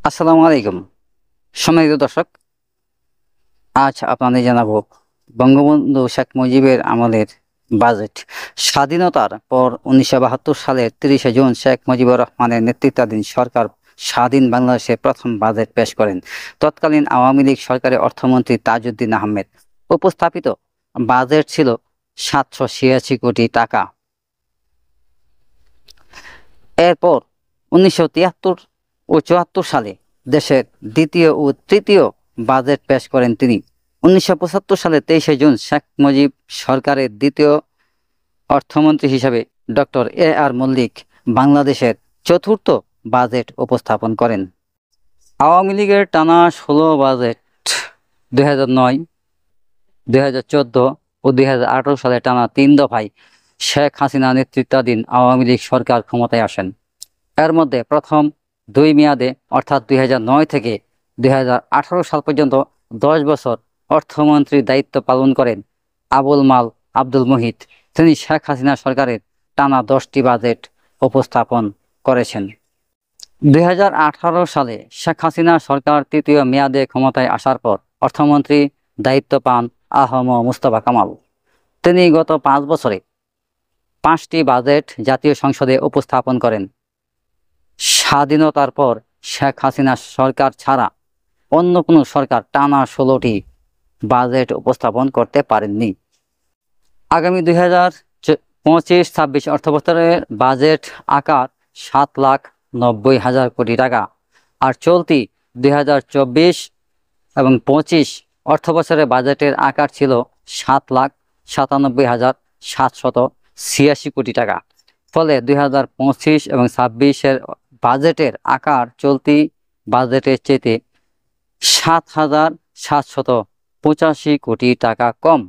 আসসালামু আলাইকুম সম্মানিত দর্শক। আজ আপনাদের জানাবো বঙ্গবন্ধু শেখ মুজিবের আমলের বাজেট। স্বাধীনতার পর 1972 সালের 30শে জুন শেখ মুজিবুর রহমানের নেতৃত্বাধীন সরকার স্বাধীন বাংলাদেশে প্রথম বাজেট পেশ করেন। তৎকালীন আওয়ামী লীগ সরকারের অর্থমন্ত্রী তাজউদ্দিন আহমেদ। উপস্থাপিত বাজেট ছিল 786 কোটি টাকা। এরপর 1973 ও 74 সালে দেশের দ্বিতীয় ও তৃতীয় বাজেট পেশ করেন তিনি। 1975 সালে 23শে জুন শেখ মুজিব সরকারের দ্বিতীয় অর্থমন্ত্রী হিসাবে ডক্টর এ.আর. মল্লিক বাংলাদেশের চতুর্থ বাজেট উপস্থাপন করেন। আওয়ামী লীগের টানা 16 বাজেট 2009, 2014 ও 2018 সালে টানা 3 দফায় শেখ হাসিনা নেতৃত্বাধীন আওয়ামী লীগ সরকার ক্ষমতায় আসেন। এর মধ্যে প্রথম 2 মেয়াদে অর্থাৎ 2009 থেকে 2018 সাল পর্যন্ত 10 বছর অর্থমন্ত্রীর দায়িত্ব পালন করেন আবুল মাল আব্দুল মুহিত। তিনি শেখ হাসিনা সরকারের টানা 10টি বাজেট উপস্থাপন করেছেন। 2018 সালে শেখ হাসিনা সরকার তৃতীয় মেয়াদে ক্ষমতায় আসার পর অর্থমন্ত্রী দায়িত্ব পান আ.হ.ম. মুস্তফা কামাল। তিনি গত 5 বছরে 5টি বাজেট জাতীয় সংসদে উপস্থাপন করেন। স্বাধীনতার পর শেখ হাসিনা সরকার ছাড়া অন্য কোনো সরকার টানা 16টি বাজেট উপস্থাপন করতে পারেননি। আগামী 2025-26 অর্থবছরের বাজেট আকার 7,90,000 কোটি টাকা, আর চলতি 2024 এবং 25 অর্থবছরের বাজেটের আকার ছিল 7,97,786 কোটি টাকা। ফলে 2025 এবং 26-এর বাজেটের আকার চলতি বাজেটের চেয়ে 7,785 কোটি টাকা কম।